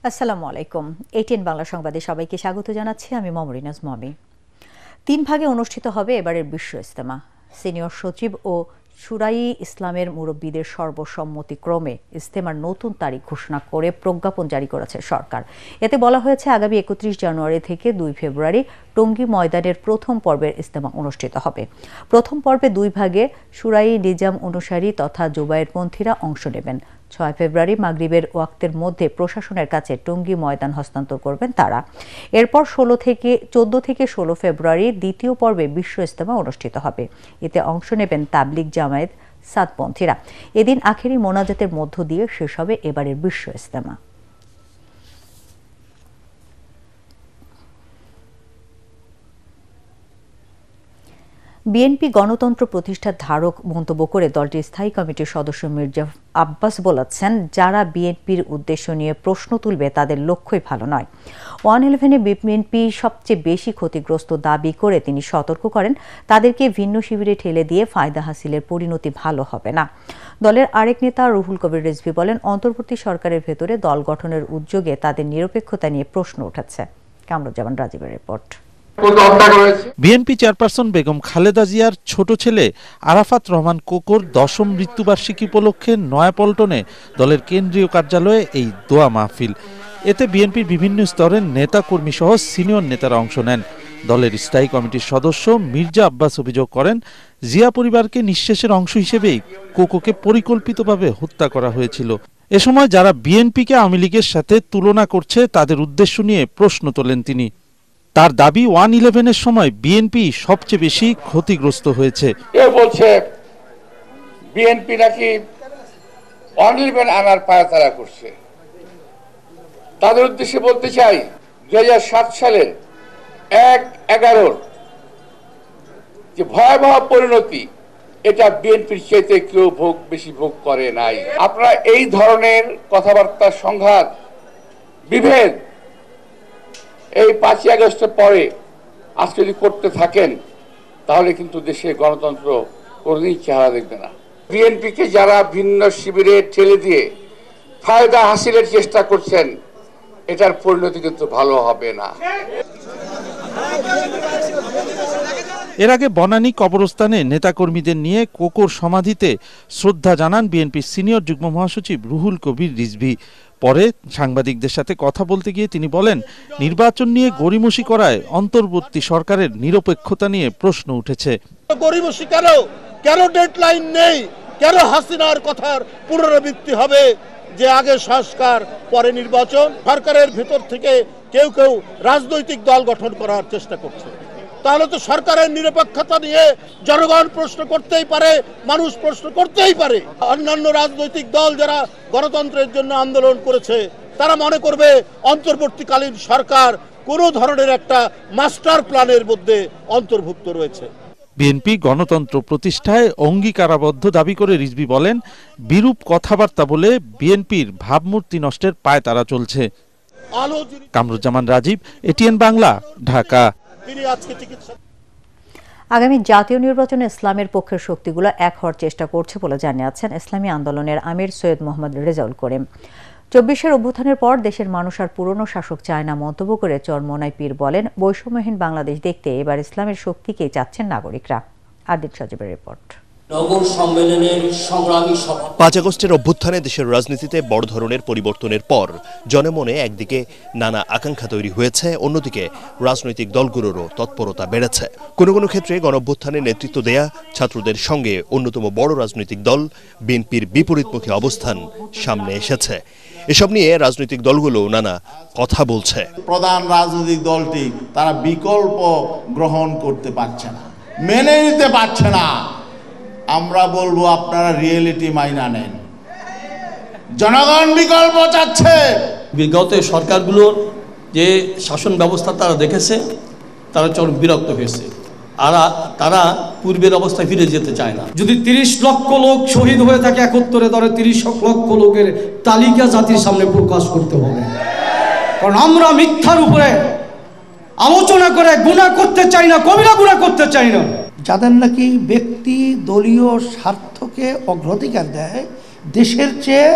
আসসালামু আলাইকুম। এটিএন বাংলা সংবাদে সবাইকে স্বাগত জানাচ্ছি। আমি মমরিনাজ মমি। 3 ভাগে অনুষ্ঠিত হবে এবারের বিশ্ব ইজতেমা। সিনিয়র সচিব ও শুরাই ইসলামের মুরব্বীদের সর্বসম্মতিক্রমে ইজতেমার নতুন তারিখ ঘোষণা করে প্রজ্ঞাপন জারি করেছে সরকার। এতে বলা হয়েছে আগামী 31 জানুয়ারি থেকে 2 ফেব্রুয়ারি টঙ্গী ময়দানের প্রথম পর্বের ইজতেমা অনুষ্ঠিত হবে। প্রথম পর্বে 2 ভাগে শুরাই নিজাম অনুসারী তথা জুবায়েরপন্থীরা অংশ নেবেন। 6 ফেব্রুয়ারি মাগরিবের ওয়াক্তের মধ্যে প্রশাসনের কাছে টঙ্গী ময়দান হস্তান্তর করবেন তারা। এরপর 14 থেকে 16 ফেব্রুয়ারি দ্বিতীয় পর্বে বিশ্ব ইজতেমা অনুষ্ঠিত হবে। এতে অংশ নেবেন তাবলিগ জামায়াত সাদপন্থীরা। এদিন আখেরি মোনাজাতের মধ্য দিয়ে শেষ হবে এবারের বিশ্ব ইজতেমা। বিএনপি গণতন্ত্র প্রতিষ্ঠার ধারক মন্তব্য করে দলটির স্থায়ী কমিটির সদস্য মির্জা আব্বাস বলেছেন, যারা বিএনপির উদ্দেশ্য নিয়ে প্রশ্ন তুলবে তাদের লক্ষ্যই ভালো নয়। 111-এ বিএনপি সবচেয়ে বেশি ক্ষতিগ্রস্ত দাবি করে তিনি সতর্ক করেন, তাদেরকে ভিন্ন শিবিরে ঠেলে দিয়ে ফায়দা হাসিলের পরিণতি ভালো হবে না। দলের আরেক নেতা রুহুল কবির রিজভী বলেন, অন্তর্বর্তী সরকারের ভেতরে দল গঠনের উদ্যোগে তাদের নিরপেক্ষতা নিয়ে প্রশ্ন উঠেছে। কামরুজ্জামান রাজীবের রিপোর্ট। বিএনপি চেয়ারপারসন বেগম খালেদা জিয়ার ছোট ছেলে আরাফাত রহমান কোকোর 10ম মৃত্যুবার্ষিকী উপলক্ষে নয়াপল্টনে দলের কেন্দ্রীয় কার্যালয়ে এই দোয়া মাহফিল। এতে বিএনপির বিভিন্ন স্তরের নেতা কর্মী সহ সিনিয়র নেতারা অংশ নেন। দলের স্থায়ী কমিটির সদস্য মির্জা আব্বাস অভিযোগ করেন, জিয়া পরিবারকে নিঃশেষের অংশ হিসেবেই কোকোকে পরিকল্পিতভাবে হত্যা করা হয়েছিল। এ সময় যারা বিএনপিকে আওয়ামী লীগের সাথে তুলনা করছে তাদের উদ্দেশ্য নিয়ে প্রশ্ন তোলেন তিনি। তার দাবি 111-এর সময় বিএনপি সবচেয়ে বেশি ক্ষতিগ্রস্ত হয়েছে। কেউ বলছে বিএনপি নাকি 111 আনার পায়তারা করছে। তাদের উদ্দেশ্যে বলতে চাই, 2007 সালের 1/11 যে ভয়াবহ পরিণতি, এটা বিএনপির চাইতে কেউ বেশি ভোগ করে নাই। আপনারা এই ধরনের কথাবার্তা, সংঘাত, বিভেদ এই 5ই আগস্টের পরে আজকে যদি করতে থাকেন তাহলে কিন্তু দেশে গণতন্ত্র কোনদিন চেহারা দেখবে না। বিএনপিকে যারা ভিন্ন শিবিরে ঠেলে দিয়ে ফায়দা হাসিলের চেষ্টা করছেন, এটার পরিণতি কিন্তু ভালো হবে না। এর আগে বনানী কবরস্থানে নেতাকর্মীদের নিয়ে কোকোর সমাধিতে শ্রদ্ধা জানান বিএনপির সিনিয়র যুগ্ম মহাসচিব রুহুল কবির রিজভী। পরে সাংবাদিকদের সাথে কথা বলতে গিয়ে তিনি বলেন, নির্বাচন নিয়ে গড়িমসি করায় অন্তর্বর্তী সরকারের নিরপেক্ষতা নিয়ে প্রশ্ন উঠেছে। গড়িমসি কেন ডেডলাইন নেই? কেন হাসিনার কথার পুনরাবৃত্তি হবে যে আগে সংস্কার পরে নির্বাচন? সরকারের ভিতর থেকে কেউ রাজনৈতিক দল গঠন করার চেষ্টা করছে। তাহলে তো সরকারের নিরপেক্ষতা নিয়ে জনগণ প্রশ্ন করতেই পারে, মানুষ প্রশ্ন করতেই পারে। অন্যান্য রাজনৈতিক দল যারা গণতন্ত্রের জন্য আন্দোলন করেছে তারা মনে করবে অন্তর্বর্তীকালীন সরকার কোনো ধরনের একটা মাস্টার প্ল্যানের মধ্যে অন্তর্ভুক্ত রয়েছে। বিএনপি গণতন্ত্র প্রতিষ্ঠায় অঙ্গীকারাবদ্ধ দাবি করে রিজভী বলেন, বিরূপ কথাবার্তা বলে বিএনপির ভাবমূর্তি নষ্টের পায়তারা চলছে। কামরুজ্জামান রাজীব, এটিএন বাংলা, ঢাকা। আগামী জাতীয় নির্বাচনে ইসলামের পক্ষের শক্তিগুলো এক হওয়ার চেষ্টা করছে বলে জানিয়েছেন ইসলামী আন্দোলনের আমির সৈয়দ মোহাম্মদ রেজাউল করিম। 24-এর অভ্যুত্থানের পর দেশের মানুষ আর পুরনো শাসক চায় না মন্তব্য করে চরমোনাই পীর বলেন, বৈষম্যহীন বাংলাদেশ দেখতে এবার ইসলামের শক্তিকেই চাচ্ছেন নাগরিকরা। আদিল সজীবের রিপোর্ট। 5 আগস্টের অভ্যুত্থানে দেশের রাজনীতিতে বড় ধরনের পরিবর্তনের পর জনমনে একদিকে নানা আকাঙ্ক্ষা তৈরি হয়েছে, অন্যদিকে রাজনৈতিক দলগুলোরও তৎপরতা বেড়েছে। কোনো কোনো ক্ষেত্রে গণঅভ্যুত্থানে নেতৃত্ব দেয়া ছাত্রদের সঙ্গে অন্যতম বড় রাজনৈতিক দল বিএনপির বিপরীতমুখী অবস্থান সামনে এসেছে। এসব নিয়ে রাজনৈতিক দলগুলো নানা কথা বলছে। প্রধান রাজনৈতিক দলটি তারা বিকল্প গ্রহণ করতে পারছে না, মেনে নিতে পারছে না। আমরা বলবো আপনারা রিয়েলিটি মাইনা নেন। জনগণ বিকল্প চাচ্ছে। বিগত সরকারগুলোর যে শাসন ব্যবস্থা তারা দেখেছে, তারা চরম বিরক্ত হয়েছে। আর তারা পূর্বের অবস্থায় ফিরে যেতে চায় না। যদি 30 লক্ষ লোক শহীদ হয়ে থাকে 71-এ, ধরে 30 লক্ষ লোকের তালিকা জাতির সামনে প্রকাশ করতে হবে। কারণ আমরা মিথ্যার উপরে আলোচনা করে গুনাহ করতে চাই না, কবিরা গুনাহ করতে চাই না। যাদের নাকি ব্যক্তি দলীয় স্বার্থকে অগ্রাধিকার দেয় দেশের চেয়ে,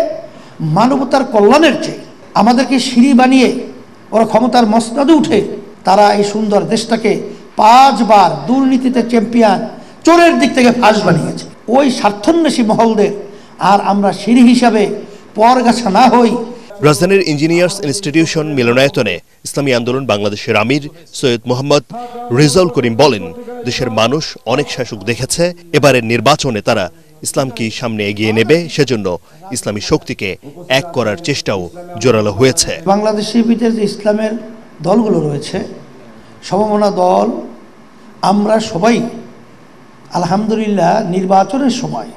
মানবতার কল্যাণের চেয়ে, আমাদেরকে সিঁড়ি বানিয়ে ওরা ক্ষমতার মসনদে উঠে তারা এই সুন্দর দেশটাকে 5 বার দুর্নীতিতে চ্যাম্পিয়ন, চোরের দিক থেকে ফাঁস বানিয়েছে। ওই স্বার্থান্বেষী মহলদের আর আমরা সিঁড়ি হিসাবে পরগাছা না হই। রাজধানীর ইঞ্জিনিয়ার্স ইনস্টিটিউশন মিলনায়তনে ইসলামী আন্দোলন বাংলাদেশের আমির সৈয়দ মোহাম্মদ রেজাউল করিম বলেন, দেশের মানুষ অনেক শাসক দেখেছে, এবারের নির্বাচনে তারা ইসলামকে সামনে এগিয়ে নেবে, সেজন্য ইসলামী শক্তিকে এক করার চেষ্টাও জোরালো হয়েছে। বাংলাদেশের ভিতরে যে ইসলামের দলগুলো রয়েছে, সমমনা দল, আমরা সবাই আলহামদুলিল্লাহ নির্বাচনের সময়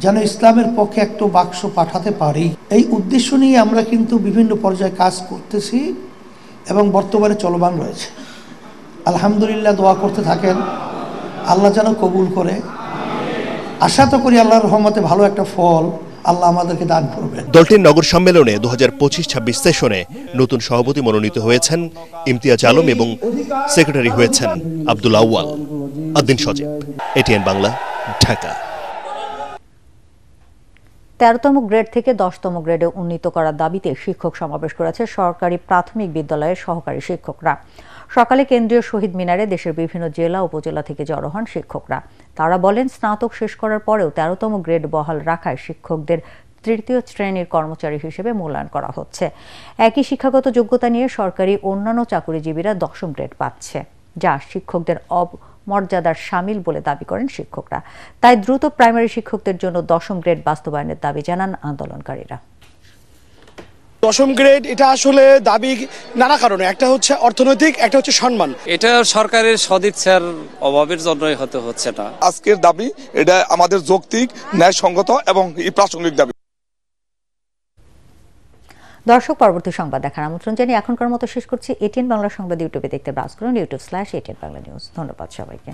যেন ইসলামের পক্ষে একটু বাক্স পাঠাতে পারি, এই উদ্দেশ্য নিয়ে আমরা কিন্তু বিভিন্ন পর্যায়ে কাজ করতেছি এবং বর্তমানে চলমান রয়েছে। আলহামদুলিল্লাহ দোয়া করতে থাকেন, আল্লাহ যেন কবুল করে। আশা তো করি আল্লাহর রহমতে ভালো একটা ফল আল্লাহ আমাদেরকে দান করবেন। দলটির নগর সম্মেলনে 2025-26 সেশনে নতুন সভাপতি মনোনীত হয়েছেন ইমতিয়াজ আলম এবং সেক্রেটারি হয়েছেন আব্দুল আউয়াল। আদ্দিন সজীব, এটিএন বাংলা, ঢাকা। 13তম গ্রেড থেকে 10তম গ্রেডে উন্নীত করার দাবিতে শিক্ষক সমাবেশ করেছে সরকারি প্রাথমিক বিদ্যালয়ের সহকারী শিক্ষকরা। সকালে কেন্দ্রীয় শহীদ মিনারে দেশের বিভিন্ন জেলা উপজেলা থেকে জড়ো হন শিক্ষকরা। তারা বলেন, স্নাতক শেষ করার পরেও 13তম গ্রেড বহাল রাখায় শিক্ষকদের তৃতীয় শ্রেণীর কর্মচারী হিসেবে মূল্যায়ন করা হচ্ছে। একই শিক্ষাগত যোগ্যতা নিয়ে সরকারি অন্যান্য চাকুরিজীবীরা 10ম গ্রেড পাচ্ছে, যা শিক্ষকদের মর্যাদার শামিল বলে দাবি করেন শিক্ষকরা। তাই দ্রুত প্রাইমারি শিক্ষকদের জন্য 10ম গ্রেড বাস্তবায়নের দাবি জানান আন্দোলনকারীরা। 10ম গ্রেড এটা আসলে দাবি নানা কারণে, একটা হচ্ছে অর্থনৈতিক, একটা হচ্ছে সম্মান। এটা সরকারের সদিচ্ছার অভাবের জন্যই হচ্ছে না। আজকের দাবি এটা আমাদের যৌক্তিক, ন্যায়সঙ্গত এবং প্রাসঙ্গিক দাবি। দর্শক, পরবর্তী সংবাদ দেখার আমন্ত্রণ জানিয়ে এখনকার মতো শেষ করছি। এটিএন বাংলা সংবাদ ইউটিউবে দেখতে ব্রাউজ করুন youtube/ATN Bangla News। ধন্যবাদ সবাইকে।